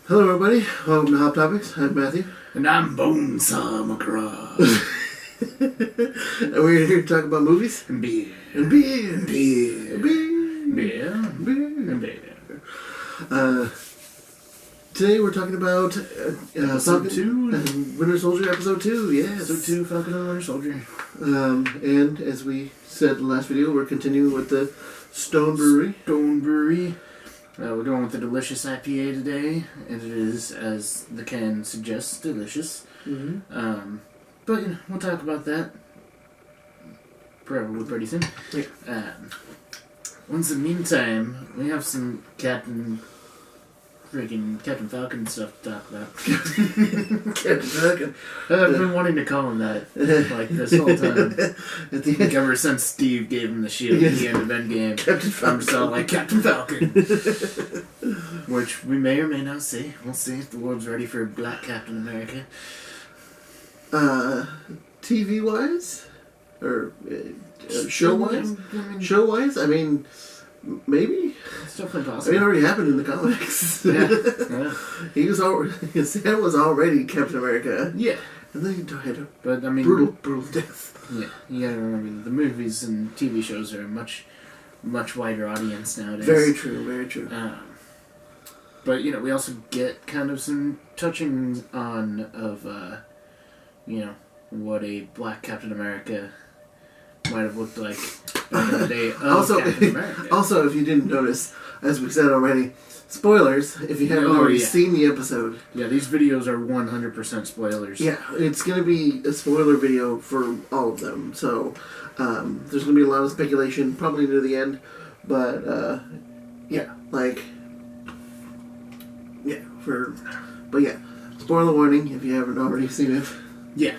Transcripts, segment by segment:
Hello, everybody. Welcome to HopTopics. I'm Matthew. And I'm Bonesaw McGraw. And we're here to talk about movies. And beer. And beer. And beer. And beer. Beer. Beer. And beer. Today we're talking about Episode 2. and Winter Soldier Episode 2, yes. Episode 2, Falcon the Winter Soldier. And as we said in the last video, we're continuing with the Stone Brewery. Stone Brewery. We're going with the delicious IPA today, and it is, as the can suggests, delicious. Mm-hmm. But you know, we'll talk about that probably pretty soon. Yeah. Once in the meantime, we have some Captain Falcon stuff to talk about. Captain Falcon. I've been wanting to call him that like this whole time. At the end. Ever since Steve gave him the shield at the end of Endgame. Captain Falcon. I'm just all like, Captain Falcon. Which we may or may not see. We'll see if the world's ready for Black Captain America. TV-wise? Or show-wise? Show-wise? I mean, maybe? It's definitely I possible. mean, it already happened in the comics. Yeah. He was already... Sam was already Captain America. Yeah. And then he died a But, I mean... brutal death. Yeah. You gotta remember, the movies and TV shows are a much wider audience nowadays. Very true, very true. But, you know, we also get kind of some touching on of, you know, what a Black Captain America might have looked like back in the day of Captain America. Also, if you didn't notice, as we said already, spoilers, if you haven't already seen the episode. Yeah, these videos are 100% spoilers. Yeah, it's going to be a spoiler video for all of them. So, there's going to be a lot of speculation, probably near the end. But, yeah, like... Yeah, but yeah, spoiler warning if you haven't already seen it. Yeah.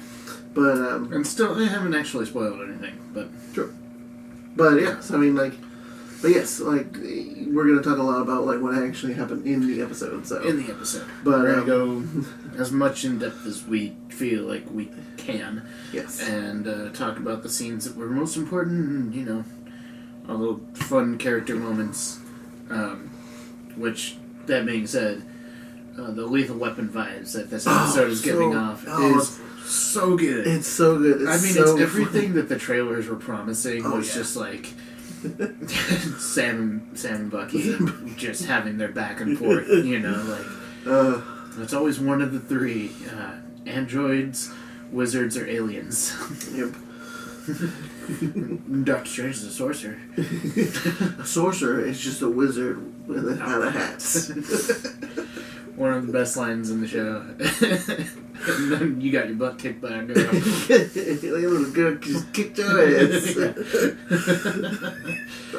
But, and still, they haven't actually spoiled anything, but... True. But, yeah, so I mean, like... But yes, like, we're going to talk a lot about, like, what actually happened in the episode, so... In the episode. But, we're going to go as much in depth as we feel like we can. Yes. And talk about the scenes that were most important and, you know, all little fun character moments. Which, that being said... the Lethal Weapon vibes that this episode is giving off is so good. It's so good. It's everything that the trailers were promising was just like Sam and Bucky just having their back and forth, you know, like it's always one of the three, androids, wizards, or aliens. Yep. Doctor Strange is a sorcerer. A sorcerer is just a wizard with a hat. One of the best lines in the show. And then you got your butt kicked by a girl. Little girl just kicked your ass.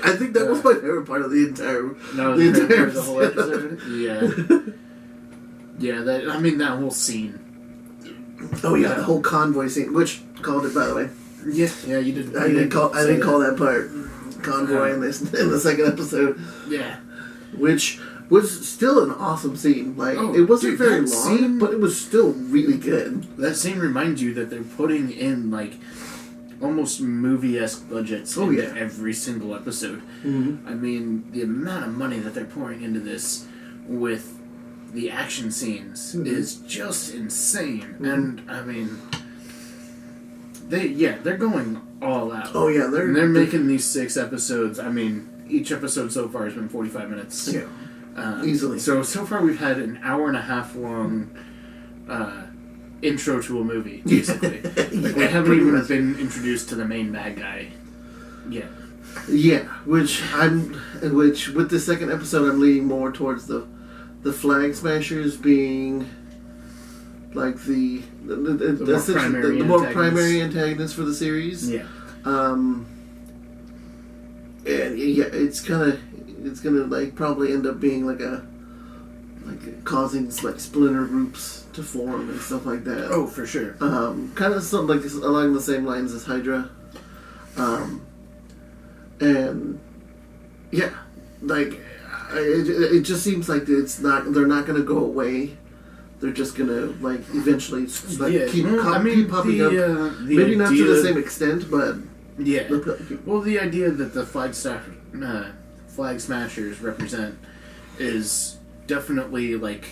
I think that was my favorite part of the entire. The whole episode. Yeah. Yeah. That whole scene. Oh yeah, the whole convoy scene, which called it, by the way. Yeah, you did. I didn't call that part convoy in the second episode. Yeah. Which was still an awesome scene. Like, it wasn't very long, but it was still really good. That scene reminds you that they're putting in, like, almost movie-esque budgets into every single episode. Mm-hmm. I mean, the amount of money that they're pouring into this with the action scenes is just insane. Mm-hmm. And, I mean, they're going all out. Oh, yeah. They're making these 6 episodes. I mean, each episode so far has been 45 minutes. Yeah. Easily. So far we've had an hour and a half long intro to a movie, basically. We haven't even been introduced to the main bad guy yet. Yeah, which with the second episode I'm leaning more towards the Flag Smashers being like the more primary antagonist for the series. Yeah. And yeah, it's gonna like probably end up being like causing like splinter groups to form and stuff like that. Oh, for sure. Kind of something like along the same lines as Hydra. And yeah, like it just seems like they're not gonna go away. They're just gonna like eventually keep popping up. Maybe not to the same extent, but yeah. Well, the idea that the Flag Smashers represent is definitely like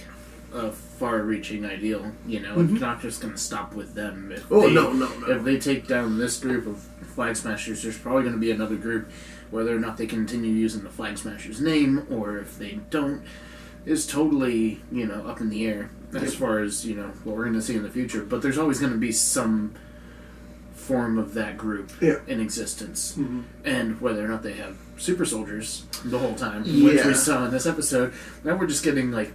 a far-reaching ideal. You know, it's not just going to stop with them. No. If they take down this group of Flag Smashers, there's probably going to be another group. Whether or not they continue using the Flag Smashers name, or if they don't, is totally, you know, up in the air as far as, you know, what we're going to see in the future. But there's always going to be some form of that group in existence. And whether or not they have super soldiers the whole time, which we saw in this episode, now we're just getting, like,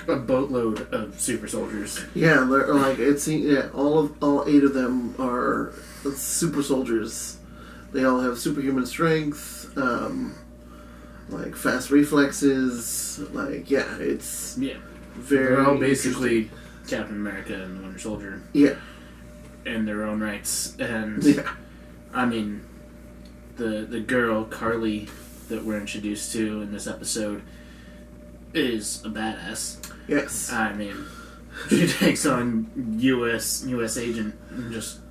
a boatload of super soldiers. Yeah, like, all 8 of them are super soldiers. They all have superhuman strength, like fast reflexes. Like, it's very. They're all basically Captain America and the Winter Soldier. Yeah. In their own rights, and I mean, the girl Carly that we're introduced to in this episode is a badass. Yes. I mean, she takes on U.S. agent and just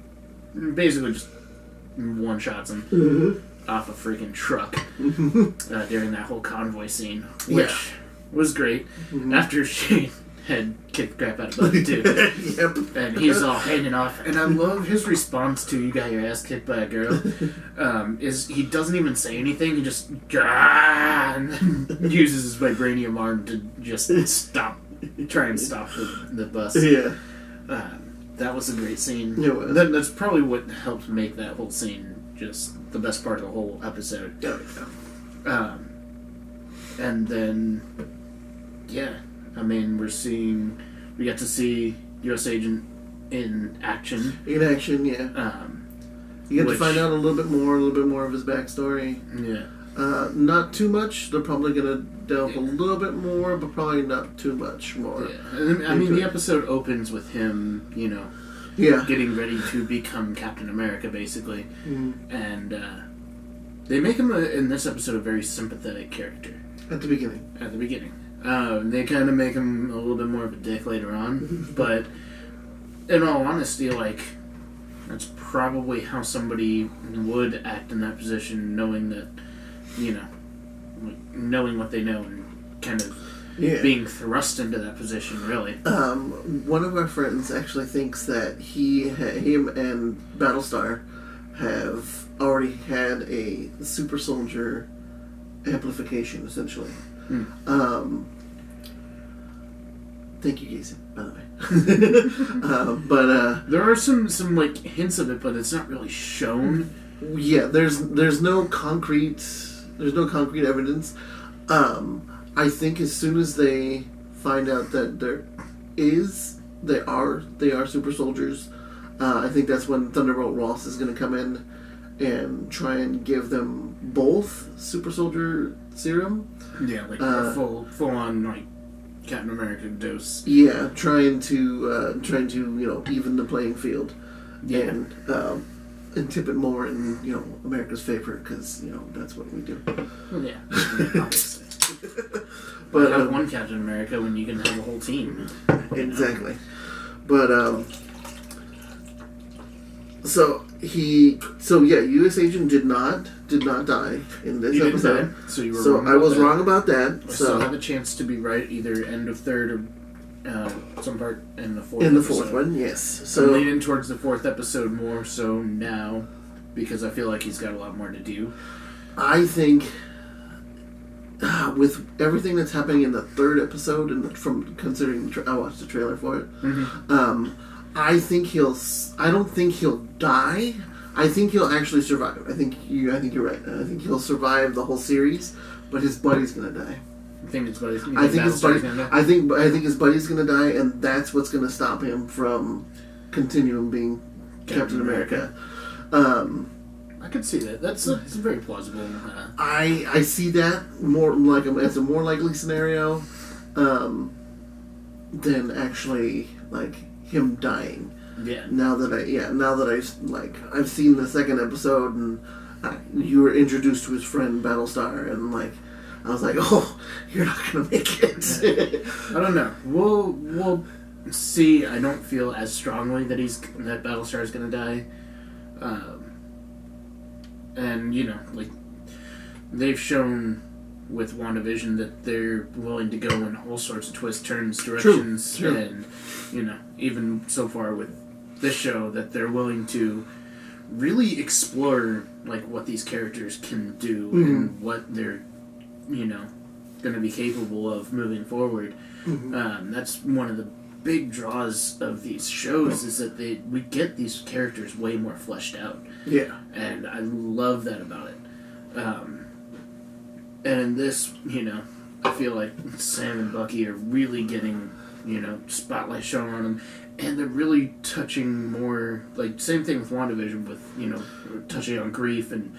basically just one-shots him off a freaking truck during that whole convoy scene, which was great. After she had kicked the crap out of Bucky too. And he's all hanging off. And I love his response to "you got your ass kicked by a girl." Is he doesn't even say anything. He just and uses his vibranium arm to just try and stop the bus. Yeah. That was a great scene. It was. That's probably what helped make that whole scene just the best part of the whole episode. And then, I mean, we got to see U.S. Agent in action. In action, yeah. You get to find out a little bit more of his backstory. Yeah. Not too much. They're probably going to delve a little bit more, but probably not too much more. Yeah. I mean, the episode opens with him, you know, getting ready to become Captain America, basically. And they make him, in this episode, a very sympathetic character. At the beginning. They kind of make him a little bit more of a dick later on, but in all honesty, like, that's probably how somebody would act in that position, knowing that, you know, like, knowing what they know and kind of being thrust into that position, really. One of our friends actually thinks that him and Battlestar have already had a super soldier amplification, essentially. Thank you, Jason, by the way. But there are some like hints of it, but it's not really shown. Yeah, there's no concrete evidence. I think as soon as they find out that they are super soldiers, I think that's when Thunderbolt Ross is going to come in and try and give them both super soldier serum. Yeah, like a full on like Captain America dose. Yeah, trying to even the playing field. Yeah. And tip it more in, America's favor, because, that's what we do. Well, yeah, obviously. But have one Captain America when you can have a whole team. Exactly. But, U.S. Agent did not die in this episode. So you were wrong. So I was wrong about that. I still have a chance to be right, either end of third or some part in the fourth. In the fourth one, yes. So I'm leaning towards the fourth episode more so now, because I feel like he's got a lot more to do. I think with everything that's happening in the third episode, and from considering I watched the trailer for it, I don't think he'll die. I think he'll actually survive. I think you're right. I think he'll survive the whole series, but his buddy's gonna die. I think his buddy's gonna die. I think his buddy's gonna die, and that's what's gonna stop him from continuing being Captain America. I could see that. That's very plausible. I see that more like as a more likely scenario than actually like him dying. Yeah. Now that I've seen the second episode, and you were introduced to his friend Battlestar, and I was like, oh, you're not gonna make it. I don't know. We'll see. I don't feel as strongly that Battlestar is gonna die. And like they've shown with WandaVision that they're willing to go in all sorts of twists, turns, directions, True. and even so far with this show that they're willing to really explore like what these characters can do and what they're going to be capable of moving forward. That's one of the big draws of these shows is that we get these characters way more fleshed out. Yeah. And I love that about it. And this, I feel like Sam and Bucky are really getting, spotlight shown on them. And they're really touching more, like, same thing with WandaVision with, touching on grief and,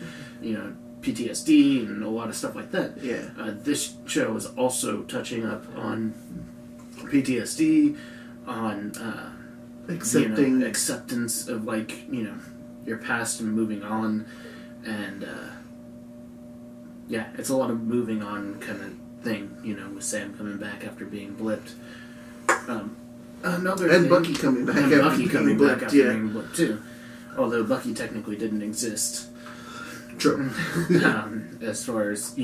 PTSD and a lot of stuff like that. Yeah. This show is also touching up on PTSD, on acceptance of like your past and moving on, and it's a lot of moving on kind of thing. With Sam coming back after being blipped. Bucky coming back after being blipped too. Although Bucky technically didn't exist. True. As far as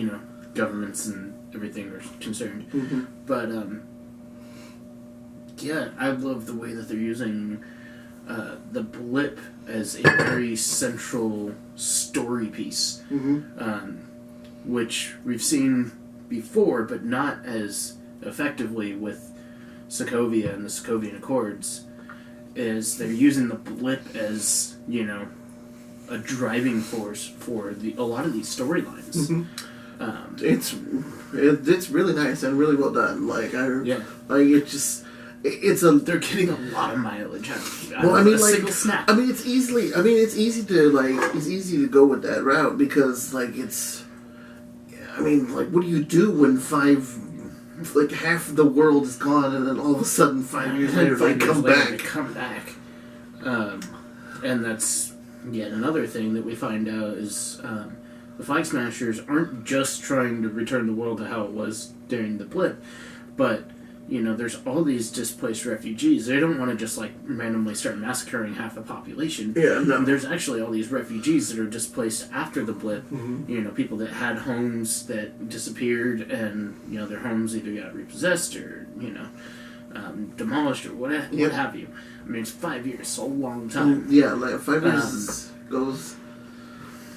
governments and everything are concerned, but I love the way that they're using the blip as a very central story piece, which we've seen before, but not as effectively with Sokovia and the Sokovian Accords. Is they're using the blip as a driving force for a lot of these storylines. It's really nice and really well done. They're getting a lot of mileage out of it. Well, single snap. It's easy to go with that route because what do you do when half of the world is gone and then all of a sudden 5 years later they come back? And that's yet another thing that we find out is the Flag Smashers aren't just trying to return the world to how it was during the blip, but there's all these displaced refugees. They don't want to just randomly start massacring half the population. Yeah, no. There's actually all these refugees that are displaced after the blip. People that had homes that disappeared, and their homes either got repossessed or demolished or what have you. I mean, it's 5 years, so a long time. 5 years goes.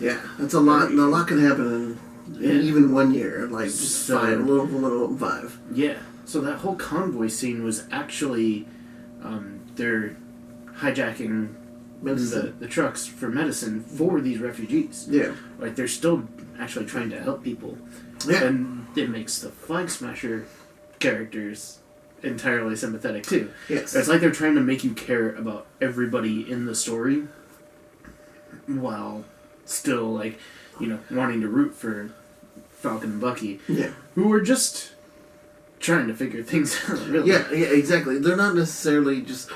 Yeah, that's a lot. A lot can happen in even 1 year. A little 5. Yeah. So that whole convoy scene was actually they're hijacking the trucks for medicine for these refugees. Yeah. They're still actually trying to help people. Yeah. And it makes the Flag Smasher characters entirely sympathetic too. Yes. It's like they're trying to make you care about everybody in the story while still wanting to root for Falcon and Bucky. Yeah. Who are just trying to figure things out, really. Yeah, exactly. They're not necessarily just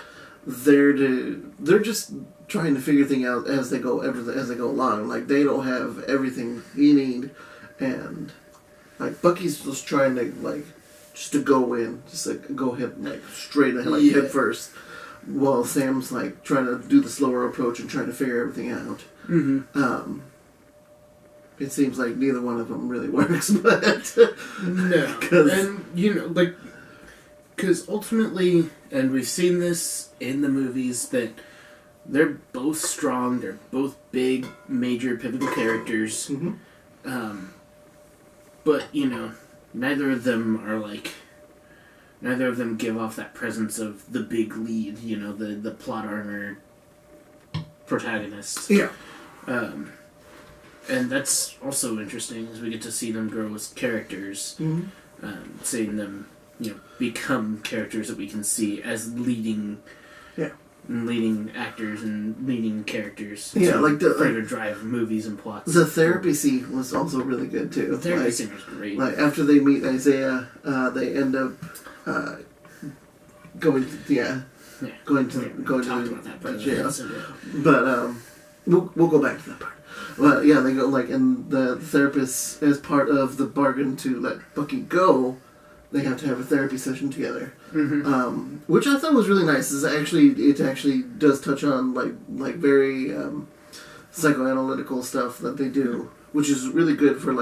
there to... They're just trying to figure things out as they go along. They don't have everything you need, and Bucky's just trying to just to go in, just go hit straight ahead, head first, while Sam's trying to do the slower approach and trying to figure everything out. It seems like neither one of them really works, but no, and because ultimately, and we've seen this in the movies, that they're both strong, they're both big, major, pivotal characters, but neither of them give off that presence of the big lead, the plot armor protagonist. Yeah. And that's also interesting as we get to see them grow as characters, seeing them, become characters that we can see as leading actors and leading characters. Yeah, further drive movies and plots. The therapy scene was also really good too. The therapy scene was great. After they meet Isaiah, they end up going to jail. But we'll go back to that part. Well, yeah, they go and the therapist, as part of the bargain to let Bucky go, they have to have a therapy session together, which I thought was really nice. It actually does touch on very psychoanalytical stuff that they do, which is really good for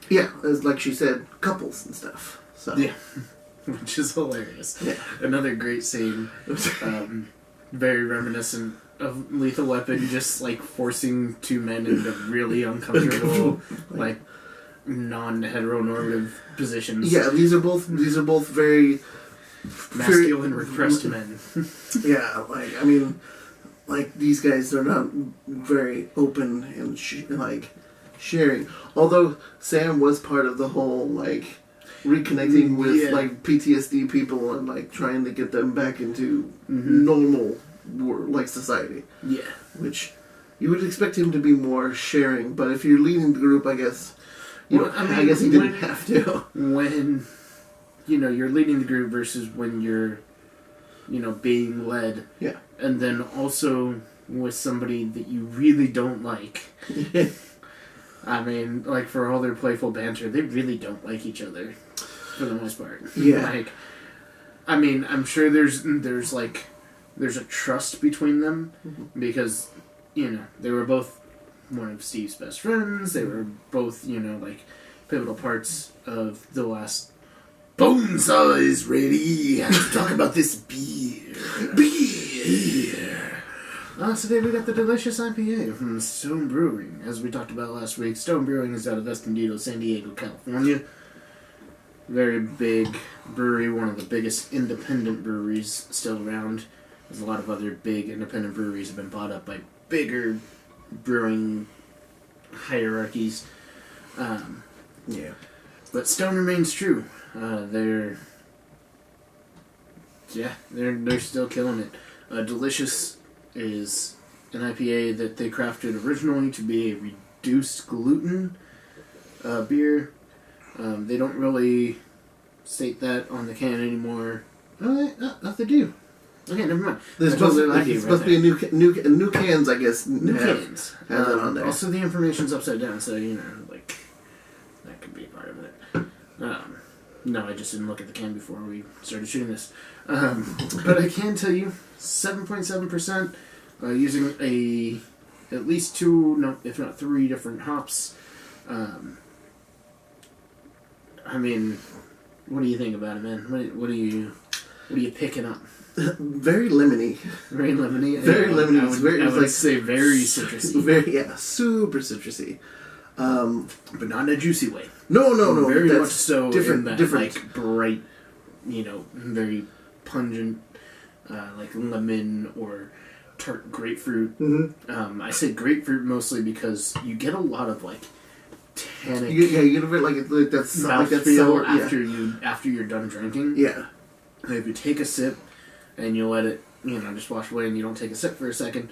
Yeah, as like she said, couples and stuff. So yeah, which is hilarious. Yeah. Another great scene, very reminiscent of Lethal Weapon, just like forcing two men into really uncomfortable, like non-heteronormative positions. Yeah, these are both very masculine, repressed men. Yeah, like I mean, like these guys are not very open and sharing. Although Sam was part of the whole like reconnecting with like PTSD people and like trying to get them back into normal like society. Yeah, which you would expect him to be more sharing, but if you're leading the group, I guess. I guess he didn't have to. When you're leading the group versus when you're being led. Yeah. And then also with somebody that you really don't like. I mean, like, for all their playful banter, they really don't like each other, for the most part. Yeah. Like, I mean, I'm sure there's a trust between them, because, they were both one of Steve's best friends, they were both, like, pivotal parts of the last Bonesaw is ready. Let's talk about this beer. Today we got the delicious IPA from Stone Brewing. As we talked about last week, Stone Brewing is out of Escondido, San Diego, California. Very big brewery, one of the biggest independent breweries still around. There's a lot of other big independent breweries have been bought up by bigger brewing hierarchies. Yeah. But Stone remains true. They're still killing it. Delicious is an IPA that they crafted originally to be a reduced gluten beer. They don't really state that on the can anymore. No, they do. Okay, never mind. There's supposed to be a new cans, I guess. New cans. Have that on there. Also, the information's upside down, so like that could be a part of it. No, I just didn't look at the can before we started shooting this. But I can tell you, 7.7%, using at least two, if not three different hops. I mean, what do you think about it, man? What are you picking up? Very lemony. Very lemony. Very lemony. I would say very citrusy. Super citrusy. But not in a juicy way. No. Very much so different, in that, like, bright, very pungent, like lemon or tart grapefruit. Mm-hmm. I say grapefruit mostly because you get a lot of, like, tannic. You get a bit like that's mouthfeel after you're done drinking. Yeah. And if you take a sip and you let it, just wash away, and you don't take a sip for a second,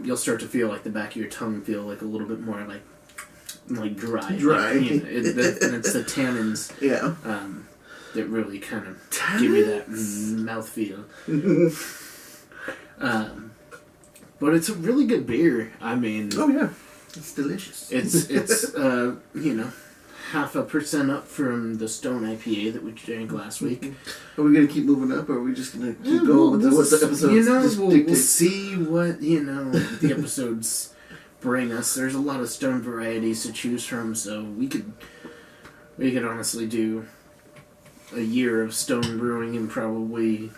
you'll start to feel like the back of your tongue feel like a little bit more like dry. Dry. Like, and it's the tannins. Yeah. That really kind of give you that mouthfeel. But it's a really good beer. I mean. Oh yeah. It's delicious. It's 0.5% up from the Stone IPA that we drank last week. Are we going to keep moving up, or are we just going to keep going with what the episodes we'll see what, the episodes bring us. There's a lot of Stone varieties to choose from, so we could honestly do a year of Stone brewing and probably,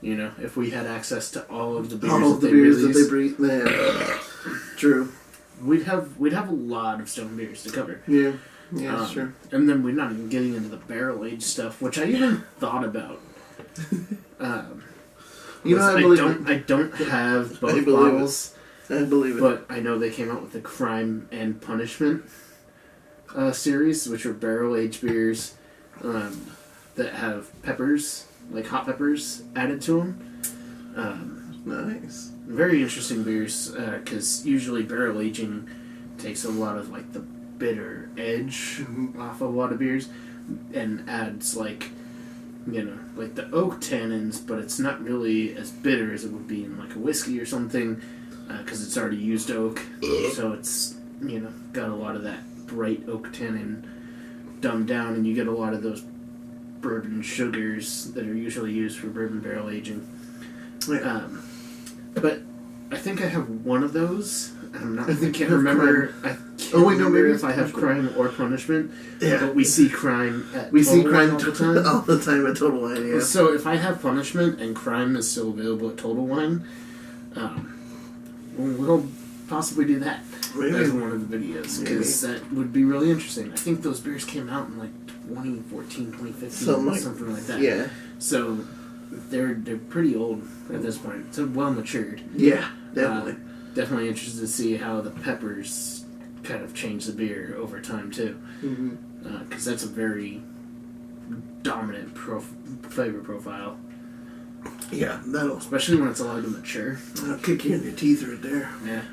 if we had access to all of the beers that they breathe. Yeah. True. We'd have a lot of Stone beers to cover. Yeah. Yeah, sure. And then we're not even getting into the barrel aged stuff, which I even thought about. I believe I don't have both bottles. I believe it. But I know they came out with the Crime and Punishment series, which are barrel aged beers that have peppers, like hot peppers, added to them. Nice. Very interesting beers, because usually barrel aging takes a lot of like the bitter edge off of a lot of beers and adds like the oak tannins, but it's not really as bitter as it would be in like a whiskey or something, because it's already used oak, so it's got a lot of that bright oak tannin dumbed down, and you get a lot of those bourbon sugars that are usually used for bourbon barrel aging. But I think I have one of those. I can't remember can't remember if I have crime or punishment. Yeah. But we see crime at all the time. All the time at Total Wine, yeah. So if I have punishment and crime is still available at Total Wine, we'll possibly do that as one of the videos. Because that would be really interesting. I think those beers came out in like 2014, 2015, something like that. Yeah. So they're pretty old at this point. It's well matured. Yeah, definitely. Definitely interested to see how the peppers kind of change the beer over time too. Because that's a very dominant flavor profile. Yeah, that'll... Especially when it's allowed to mature. That'll kick you in your teeth right there. Yeah.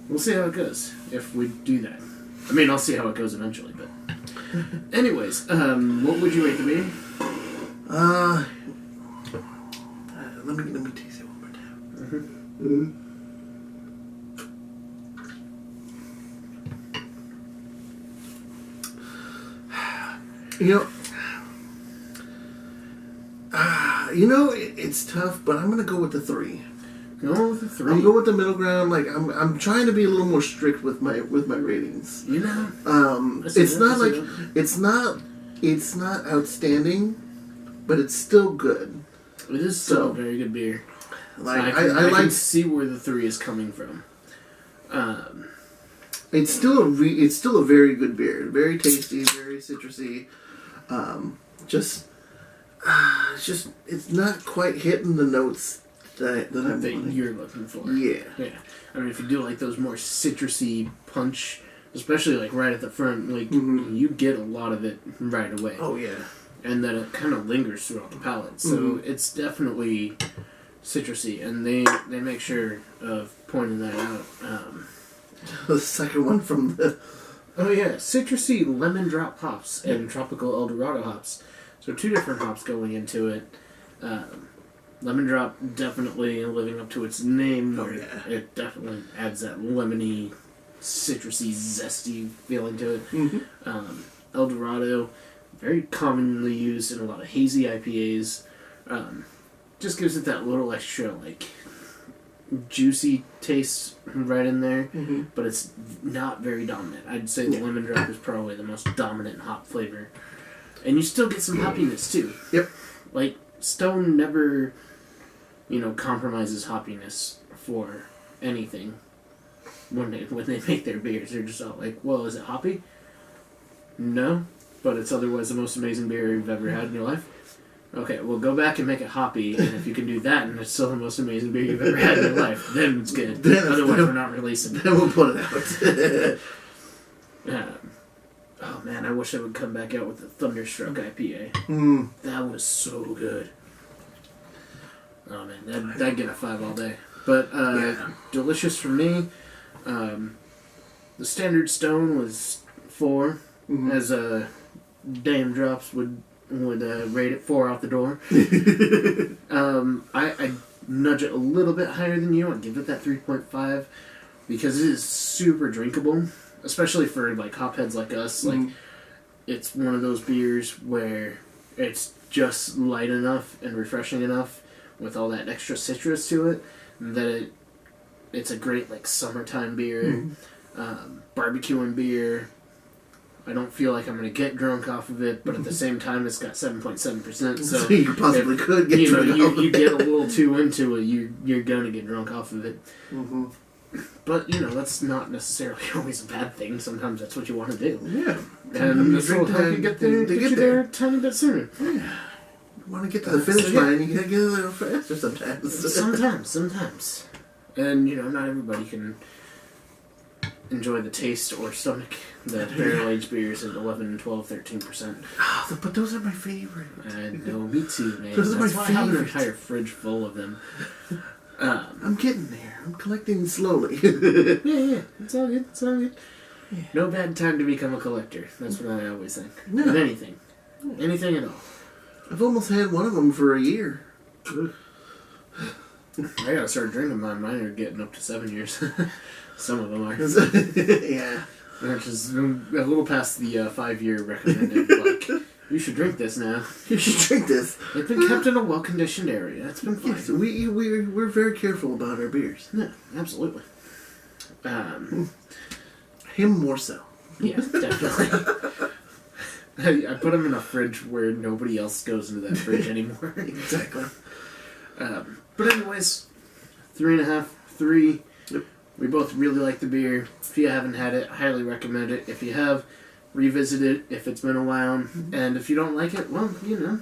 We'll see how it goes if we do that. I mean, I'll see how it goes eventually, but... Anyways, what would you rate the beer? Let me taste it one more time. It's tough, but I'm gonna go with the 3. Go with the 3. I'm going with the middle ground. Like I'm trying to be a little more strict with my ratings. It's not outstanding, but it's still good. It is still a very good beer. Like I can see where the 3 is coming from. It's still a very good beer. Very tasty, very citrusy. It's not quite hitting the notes that you're looking for. Yeah. I mean, if you do like those more citrusy punch, especially like right at the front, like you get a lot of it right away. Oh yeah. And then it kind of lingers throughout the palate, so it's definitely citrusy, and they make sure of pointing that out. The second one from the... Oh yeah, citrusy lemon drop hops and tropical Eldorado hops. So 2 different hops going into it. Lemon drop definitely living up to its name. Oh yeah. It definitely adds that lemony, citrusy, zesty feeling to it. Eldorado, very commonly used in a lot of hazy IPAs. Just gives it that little extra, like, juicy taste right in there, but it's not very dominant. I'd say the lemon drop is probably the most dominant hop flavor. And you still get some hoppiness, too. Yep. Like, Stone never, compromises hoppiness for anything when they make their beers. They're just all like, well, is it hoppy? No, but it's otherwise the most amazing beer you've ever had in your life. Okay, well, go back and make it hoppy, and if you can do that, and it's still the most amazing beer you've ever had in your life, then it's good. Otherwise, we're not releasing it. Then we'll put it out. Oh, man, I wish I would come back out with the Thunderstruck IPA. That was so good. Oh, man, that'd get a 5 all day. But, delicious for me. The standard Stone was 4, as Dame Drops would rate it 4 out the door. I nudge it a little bit higher than you. I'd give it that 3.5 because it is super drinkable, especially for like hopheads like us. Like, it's one of those beers where it's just light enough and refreshing enough with all that extra citrus to it that it's a great like summertime beer, barbecuing beer. I don't feel like I'm going to get drunk off of it, but at the same time, it's got 7.7%. So you possibly could get drunk off of it. You get a little too into it, you're going to get drunk off of it. But, that's not necessarily always a bad thing. Sometimes that's what you want to do. Yeah. And this will help you get there a tiny bit sooner. Yeah. You want to get to the finish line, you got to get a little faster sometimes. Sometimes. And, not everybody can enjoy the taste or stomach that barrel-aged beers at 11, 12, 13%. Oh, but those are my favorite. I know, me too, man. Those are my favorite. I have an favorite. entire fridge full of them. I'm getting there. I'm collecting slowly. Yeah. It's all good. Yeah. No bad time to become a collector. That's what I always think. No. With anything. Anything at all. I've almost had one of them for a year. I gotta start drinking mine. Mine are getting up to 7 years. Some of them are. Yeah. Which is a little past the 5-year recommended. Like, you should drink this now. You should drink this. It's been kept in a well-conditioned area. It's been fine. Yes, we're very careful about our beers. Yeah, absolutely. Him more so. Yeah, definitely. I put them in a fridge where nobody else goes into that fridge anymore. Exactly. But anyways, 3.5, 3. Yep. We both really like the beer. If you haven't had it, highly recommend it. If you have, revisit it if it's been a while. Mm-hmm. And if you don't like it, well, you know,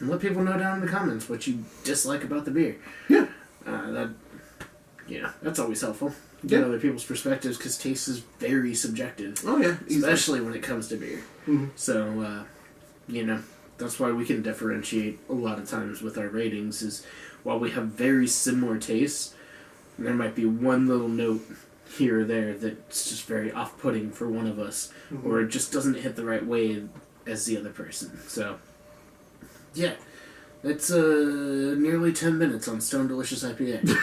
let people know down in the comments what you dislike about the beer. Yeah. That's always helpful. Get other people's perspectives, because taste is very subjective. Oh, yeah. Especially when it comes to beer. Mm-hmm. So, that's why we can differentiate a lot of times with our ratings, is while we have very similar tastes, there might be one little note here or there that's just very off-putting for one of us, mm-hmm. or it just doesn't hit the right way as the other person. So, yeah. That's nearly 10 minutes on Stone Delicious IPA.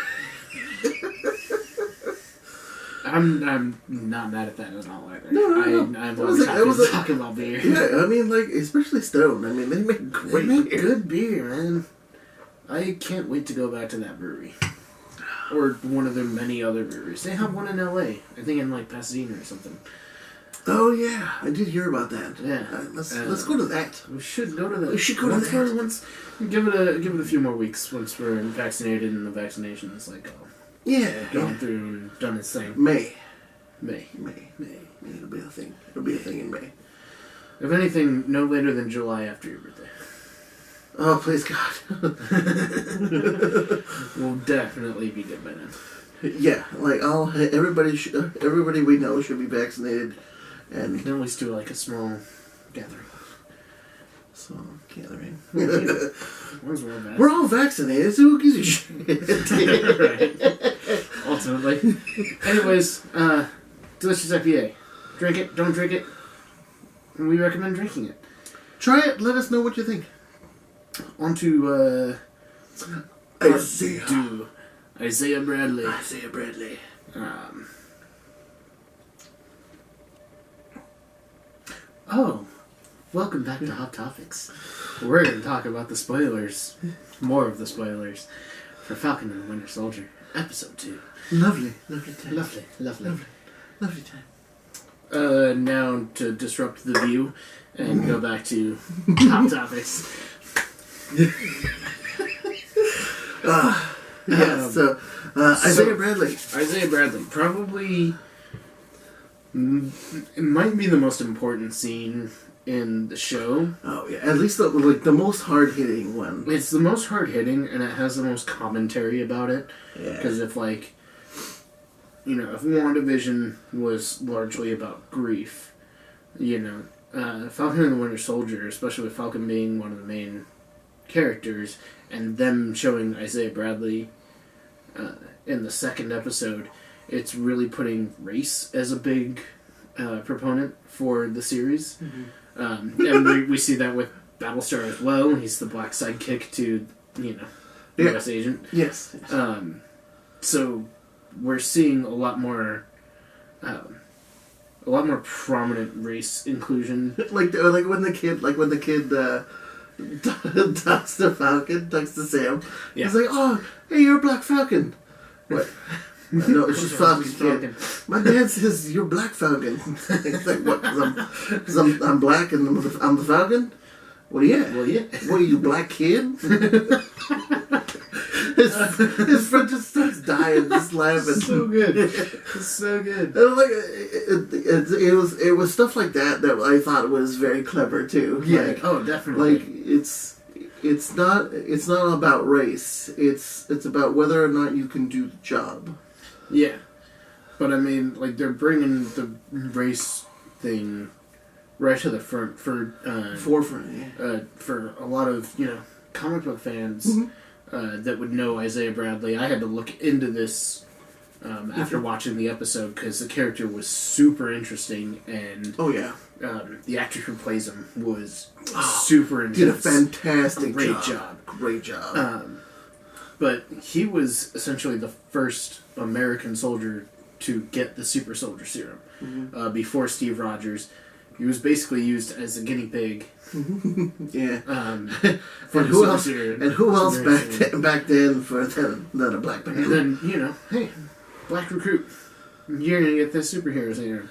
I'm not mad at that at all either. No. I'm always happy to talk about beer. Yeah, I mean, like, especially Stone. I mean, they make great beer. Good beer, man. I can't wait to go back to that brewery. Or one of their many other breweries. They have one in LA. I think in, like, Pasadena or something. Oh, yeah. I did hear about that. Yeah. Let's go to that. We should go to that. We should go to that. Once, give it a few more weeks once we're vaccinated and the vaccination is, like, gone through and done its thing. May. It'll be a thing. It'll be a thing in May. If anything, no later than July after your birthday. Oh, please God. We'll definitely be good by then. Yeah, like everybody we know should be vaccinated, and we can always do like a small gathering. We're all vaccinated, so who gives a shit? Right. Ultimately. Anyways, delicious IPA. Drink it, don't drink it. And we recommend drinking it. Try it, let us know what you think. On to Isaiah Bradley. Welcome back to HopTopics. We're going to talk about the spoilers, more of the spoilers, for Falcon and the Winter Soldier, Episode 2. Lovely time. Now to disrupt the view and go back to HopTopics. Isaiah Bradley. Isaiah Bradley. Probably, it might be the most important scene in the show. Oh, yeah. At least the most hard-hitting one. It's the most hard-hitting, and it has the most commentary about it. Yeah. Because if WandaVision was largely about grief, Falcon and the Winter Soldier, especially with Falcon being one of the main characters, and them showing Isaiah Bradley in the second episode, it's really putting race as a big proponent for the series. Mm-hmm. And we see that with Battlestar as well. He the black sidekick to, U.S. agent. Yes. So we're seeing a lot more prominent race inclusion. like when the kid talks to Falcon, talks to Sam. Yeah. He's like, "Oh, hey, you're a Black Falcon." What? No, it's just Falcon. My dad says you're Black Falcon. It's like, what? Because I'm black and I'm the Falcon? Well, yeah. What are you, black kid? His friend just starts dying, just laughing. So good. It's so good. And it was stuff like that I thought was very clever too. Yeah. Definitely. Like it's not about race. It's about whether or not you can do the job. Yeah, but I mean, they're bringing the race thing right to the front forefront. For a lot of comic book fans. Mm-hmm. That would know Isaiah Bradley. I had to look into this after watching the episode because the character was super interesting, and the actor who plays him was super intense. Did a fantastic job. Great job. But he was essentially the first American soldier to get the super soldier serum. Mm-hmm. Before Steve Rogers, he was basically used as a guinea pig. Yeah. Who else back then than a black man? And then, hey, black recruit, you're gonna get this superhero serum.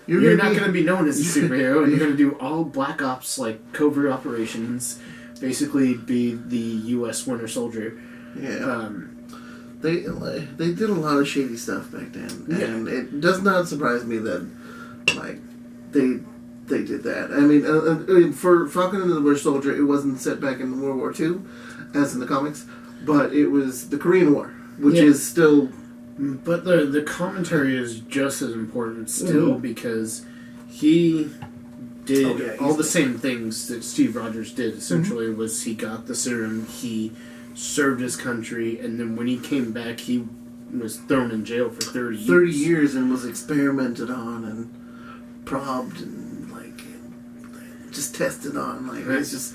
You're not going to be known as a superhero, and you're going to do all black ops, like covert operations, basically be the U.S. Winter Soldier. Yeah. They did a lot of shady stuff back then, and it does not surprise me that like they did that. I mean, for Falcon and the Winter Soldier, it wasn't set back in World War II, as in the comics, but it was the Korean War, which is still. But the commentary is just as important still because he did all the same things that Steve Rogers did. Essentially, was he got the serum, he served his country, and then when he came back, he was thrown in jail for 30 years. 30 years and was experimented on and probed and just tested on. It's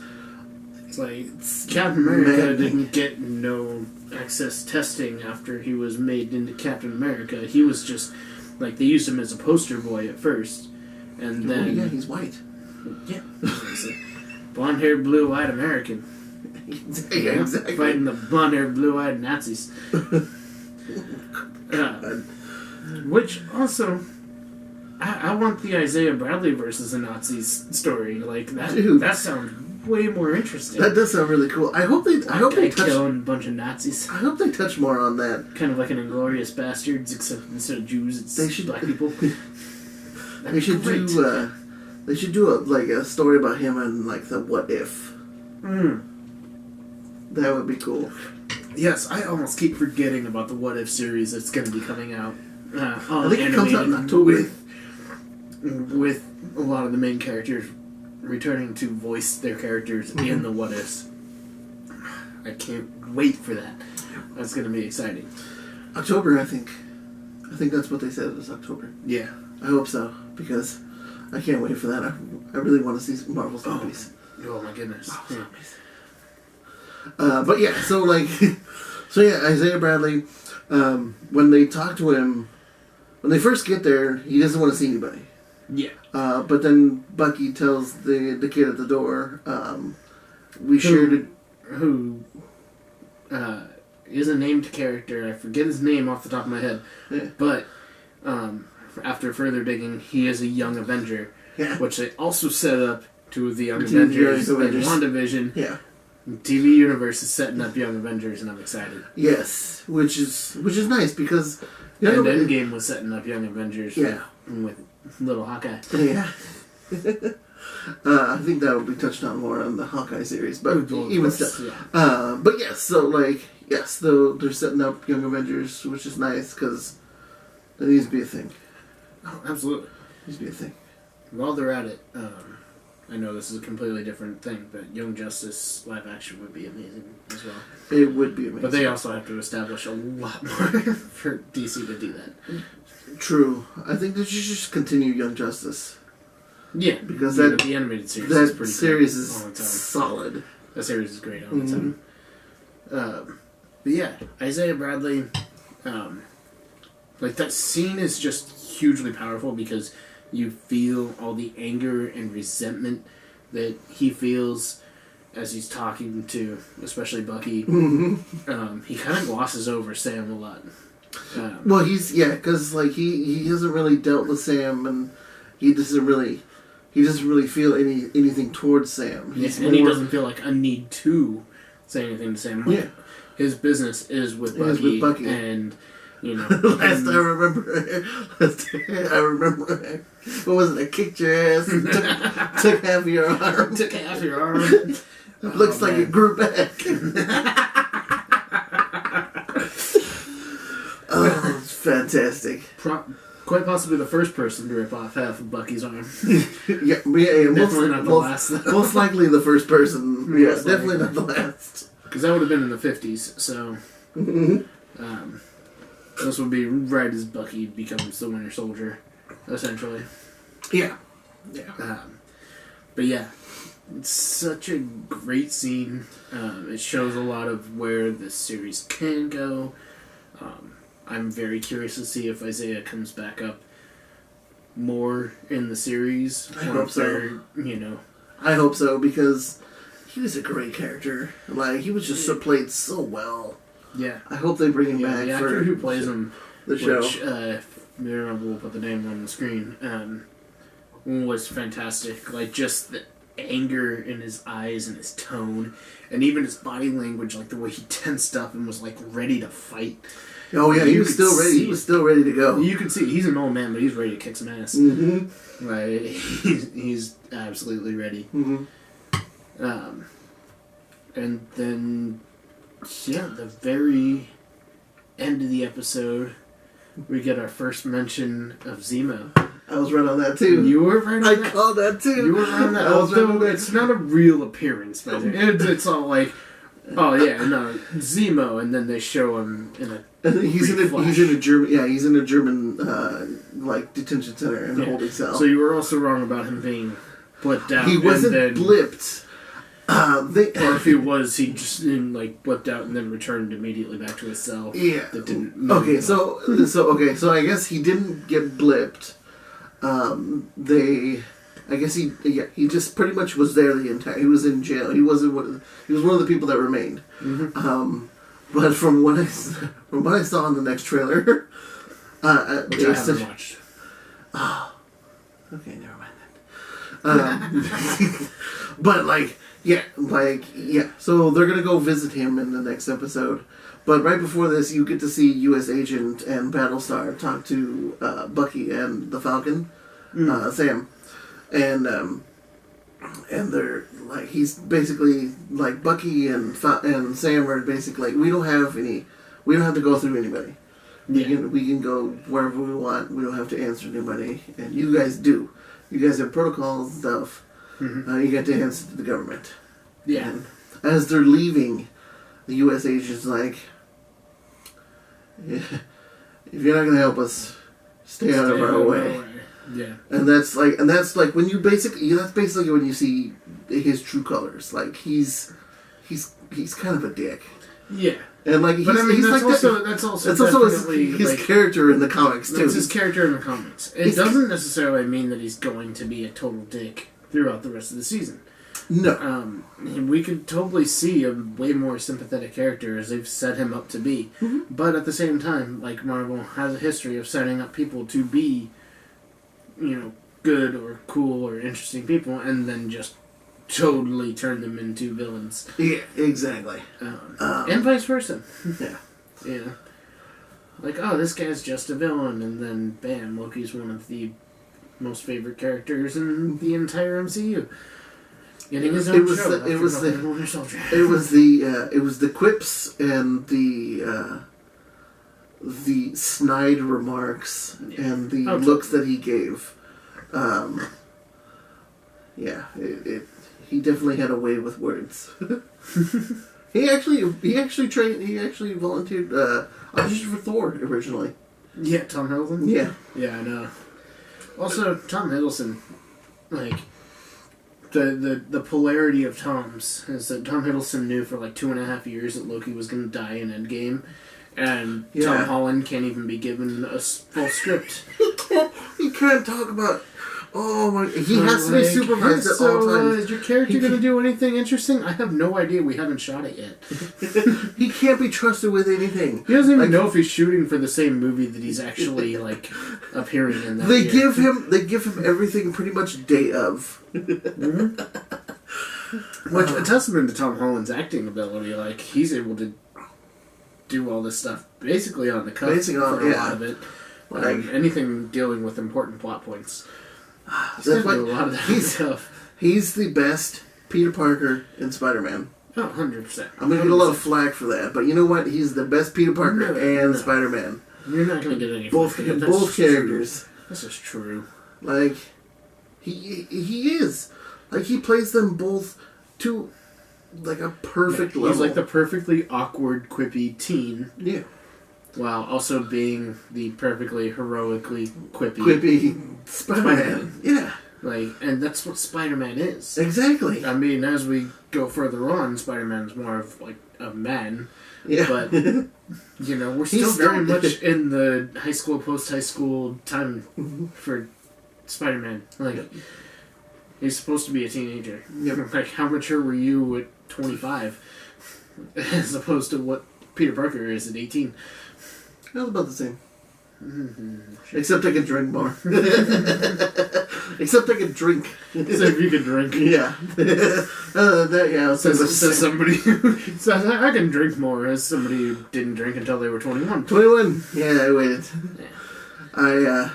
like Captain America didn't get no access testing after he was made into Captain America. He was just they used him as a poster boy at first, and then he's white. Yeah, blonde-haired, blue-eyed American. Yeah, exactly. Fighting the blonde-haired, blue-eyed Nazis. Which also, I want the Isaiah Bradley versus the Nazis story. That sounds way more interesting. That does sound really cool. I hope they touch killing a bunch of Nazis. I hope they touch more on that. Kind of like an Inglourious Bastards, except instead of Jews, it's black people. They should do. They should do a story about him and the What If. That would be cool. Yes, I almost keep forgetting about the What If series that's going to be coming out. I think it comes out in October. With a lot of the main characters returning to voice their characters in the What Ifs. I can't wait for that. That's going to be exciting. October, I think. I think that's what they said. It was October. Yeah. I hope so, because I can't wait for that. I really want to see some Marvel zombies. Oh my goodness. Zombies. But yeah, so Isaiah Bradley, when they talk to him, when they first get there, he doesn't want to see anybody. Yeah. But then Bucky tells the kid at the door, who is a named character. I forget his name off the top of my head. Yeah. But after further digging, he is a young Avenger, which they also set up to the Young Avengers in WandaVision. Yeah. TV universe is setting up Young Avengers, and I'm excited. Yes, which is nice because Endgame was setting up Young Avengers. Yeah. With little Hawkeye. Yeah. I think that will be touched on more on the Hawkeye series, but even still. Yeah. But yes, so they're setting up Young Avengers, which is nice because that needs to be a thing. Oh, absolutely. Needs to be a thing. While they're at it, I know this is a completely different thing, but Young Justice live action would be amazing as well. It would be amazing. But they also have to establish a lot more for DC to do that. True. I think they should just continue Young Justice. Yeah, because the animated series is pretty series great is on its own. solid. That series is great on its own. But yeah, Isaiah Bradley, that scene is just hugely powerful because you feel all the anger and resentment that he feels as he's talking to, especially Bucky. He kind of glosses over Sam a lot. Well, because he hasn't really dealt with Sam, and he doesn't really feel anything towards Sam. He doesn't feel like a need to say anything to Sam. His business is with Bucky, and last I remember, what was it? I kicked your ass and took half of your arm. Took half of your arm. Looks like it grew back. Oh, it's fantastic. Quite possibly the first person to rip off half of Bucky's arm. Definitely not the last. Most likely the first person. Yeah, definitely not the last. Because that would have been in the 50s, so... this would be right as Bucky becomes the Winter Soldier, essentially. Yeah. But yeah, it's such a great scene. It shows a lot of where the series can go. I'm very curious to see if Isaiah comes back up more in the series. I hope so. I hope so, because he was a great character. He was just played so well. Yeah. I hope they bring him back the actor for who plays him, the show. Which, we'll put the name on the screen, was fantastic. Like, just the anger in his eyes and his tone, and even his body language, like the way he tensed up and was like ready to fight. Oh yeah, he was still ready. He was still ready to go. You could see he's an old man, but he's ready to kick some ass. Mm-hmm. Right, he's absolutely ready. Mm-hmm. And then, yeah, the very end of the episode, we get our first mention of Zemo. I was right on that too. You were right on that. I called that too. You were right on that. Although it's not a real appearance, but it's all like, oh yeah, no, Zemo, and then they show him in a. He's in a German. Yeah, he's in a German like detention center in a holding cell. So you were also wrong about him being blipped out. He wasn't blipped. Or if he was, he just like blipped out and then returned immediately back to his cell. Yeah. That didn't. Okay, so I guess he didn't get blipped. I guess he just pretty much was there the entire. He was in jail. He was one of the people that remained. Mm-hmm. But from what I saw in the next trailer, which I haven't watched. Oh, okay, never mind that. But yeah. So they're gonna go visit him in the next episode. But right before this, you get to see U.S. Agent and Battlestar talk to Bucky and the Falcon, Sam, and they're like, he's basically like, Bucky and Sam are basically like, we don't have to go through anybody. We can go wherever we want. We don't have to answer anybody, and you guys do. You guys have protocols and stuff. Mm-hmm. You get to answer to the government. Yeah. And as they're leaving, the U.S. agent's like, if you're not going to help us, stay out of our way. Yeah. And that's like when you that's basically when you see his true colors. Like, he's kind of a dick. Yeah. And like, that's also his character in the comics too. That's his character in the comics. It doesn't necessarily mean that he's going to be a total dick throughout the rest of the season. No. We could totally see a way more sympathetic character as they've set him up to be. Mm-hmm. But at the same time, like, Marvel has a history of setting up people to be, good or cool or interesting people, and then just totally turn them into villains. Yeah, exactly. And vice versa. Yeah. Yeah. Like, oh, this guy's just a villain, and then, bam, Loki's one of the most favorite characters in the entire MCU. Getting his own show. It was the quips and the snide remarks and the looks that he gave. He definitely had a way with words. He actually volunteered auditioned for Thor originally. Yeah, Tom Hiddleston? Yeah. Yeah, I know. Also, Tom Hiddleston, like, the polarity of Tom's is that Tom Hiddleston knew for like 2.5 years that Loki was going to die in Endgame, and Tom Holland can't even be given a full script. He can't talk about. Oh my! He has to be supervised at all times. Is your character going to do anything interesting? I have no idea. We haven't shot it yet. He can't be trusted with anything. He doesn't even know if he's shooting for the same movie that he's actually appearing in. That They give him everything pretty much day of. Mm-hmm. Which a testament to Tom Holland's acting ability. Like, he's able to do all this stuff basically on the cuff for a lot of it. Anything dealing with important plot points. He's the best Peter Parker in Spider-Man. Oh, 100%. I'm going to get a lot of flack for that, but you know what? He's the best Peter Parker and Spider-Man. You're not going to get any both characters. True. This is true. Like, he is. Like, he plays them both to, like, a perfect level. He's like the perfectly awkward, quippy teen. Yeah. While also being the perfectly heroically quippy Spider-Man. Yeah. Like, and that's what Spider-Man is. Exactly. I mean, as we go further on, Spider-Man's more of, like, a man. Yeah. But, we're still very much in the high school, post-high school time for Spider-Man. Like, he's supposed to be a teenager. Yep. Like, how mature were you at 25? As opposed to what Peter Parker is at 18. That was about the same. Except I can drink more. Except I can drink. Except you can drink. Yeah. Says somebody who says, I can drink more, as somebody who didn't drink until they were 21. 21. Yeah, I waited. Yeah.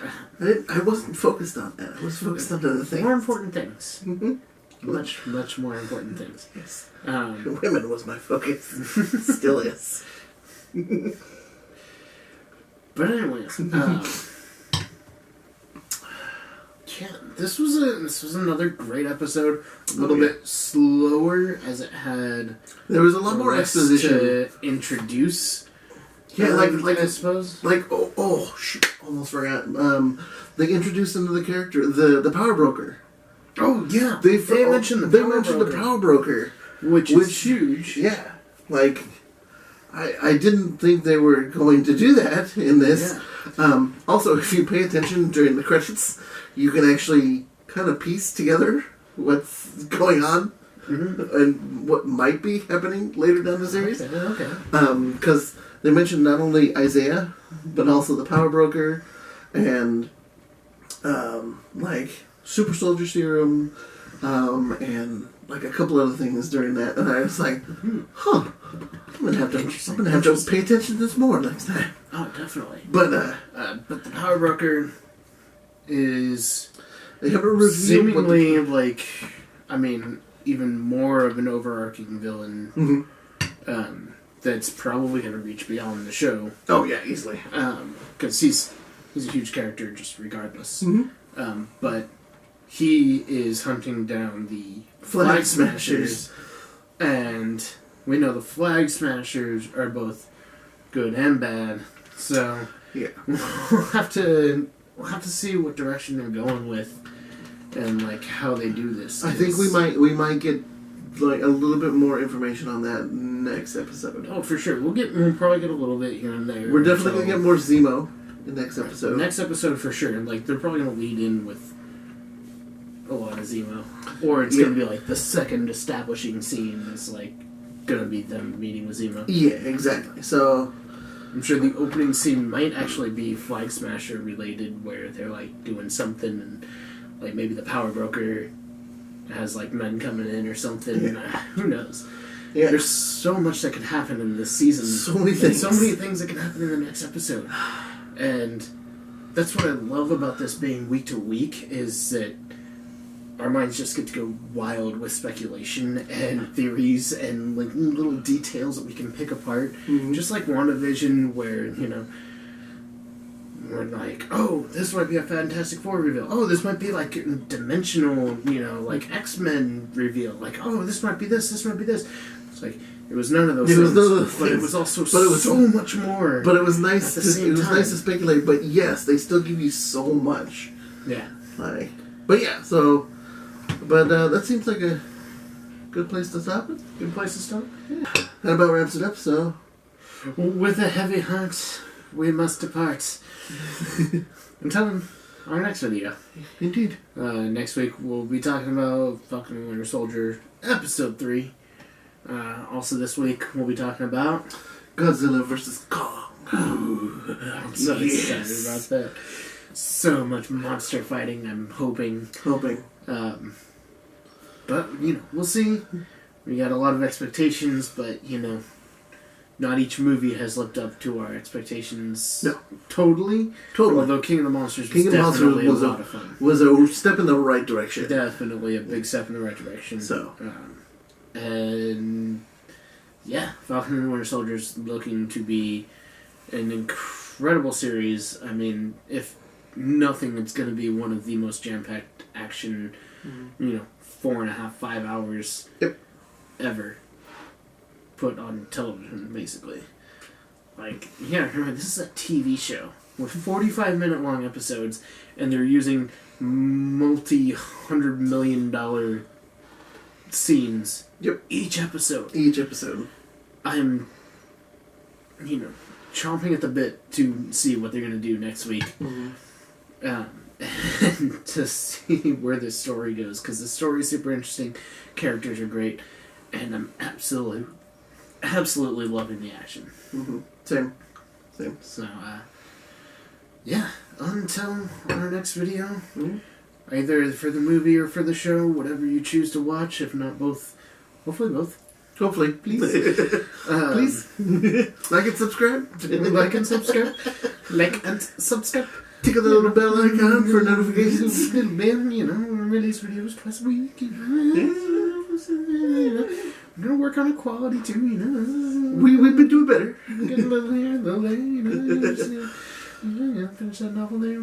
I wasn't focused on that. I was focused on other things. More important things. Mm-hmm. Much more important things. Yes. Women was my focus. Still is. But anyways, this was another great episode. A little bit slower, as it had. There was a lot more exposition to introduce. Yeah, I suppose. Shoot, almost forgot. They introduced into the character the power broker. Oh yeah, they mentioned the power broker, which is huge. Yeah, I didn't think they were going to do that in this. Yeah. Also, if you pay attention during the credits, you can actually kind of piece together what's going on and what might be happening later down the series. Okay. Because they mentioned not only Isaiah, but also the power broker and super soldier serum and a couple other things during that, and I was like, huh. I'm gonna have to pay attention to this more next time. Oh, definitely. But the power broker is they have a review seemingly even more of an overarching villain. That's probably gonna reach beyond the show. Oh yeah, easily. Because he's a huge character, just regardless. But he is hunting down the Flag Smashers, and we know the Flag Smashers are both good and bad, so yeah, we'll have to see what direction they're going with, and how they do this. I think we might get a little bit more information on that next episode. Oh, for sure. We'll probably get a little bit here and there. We're definitely gonna get more Zemo in the next episode. Next episode for sure. They're probably gonna lead in with a lot of Zemo, or it's gonna be the second establishing scene is gonna be them meeting with Zemo. Yeah, exactly. So I'm sure the opening scene might actually be Flag Smasher related, where they're doing something, and maybe the power broker has men coming in or something. Yeah. Who knows? Yeah. There's so much that could happen in this season. So many things. So many things that could happen in the next episode. And that's what I love about this being week to week, is that our minds just get to go wild with speculation and theories and little details that we can pick apart. Just like WandaVision, where, we're oh, this might be a Fantastic Four reveal. Oh, this might be dimensional, X-Men reveal. Oh, this might be this might be this. It's it was none of those things. But it was also so much more. But it was nice nice to speculate, but yes, they still give you so much. Yeah. But yeah, so that seems like a good place to stop it. Good place to stop? Yeah. That about wraps it up, so with a heavy heart, we must depart. Until our next video. Indeed. Next week we'll be talking about Falcon the Winter Soldier Episode 3. Also this week we'll be talking about Godzilla vs. Kong. I'm so excited about that. So much monster fighting, I'm hoping. But, we'll see. We got a lot of expectations, but, not each movie has lived up to our expectations. No. Totally. Although King of the Monsters was definitely a lot of fun. Was a step in the right direction. Definitely a big step in the right direction. So. And yeah, Falcon and the Winter Soldier is looking to be an incredible series. I mean, if nothing, it's going to be one of the most jam-packed action, 4.5, 5 hours ever put on television, basically. Remember, this is a TV show with 45-minute long episodes, and they're using multi-$100 million scenes. Yep. Each episode. I'm, chomping at the bit to see what they're going to do next week. And to see where this story goes, because the story is super interesting, characters are great, and I'm absolutely loving the action. Same. So, yeah, until our next video, either for the movie or for the show, whatever you choose to watch, if not both, hopefully both. Hopefully, please. Please. Like and subscribe. Like and subscribe. Like and subscribe. Tickle the little bell icon for notifications. Little bell, we release videos twice a week. I'm gonna work on quality too, We've been doing better. Get a little here, a little there, finish that novel there.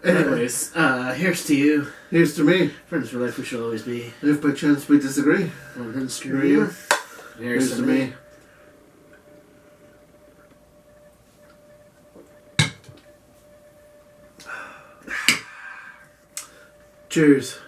Anyways, here's to you. Here's to me. Friends for life we shall always be. If by chance we disagree, well, then screw you. Here's to me. Cheers.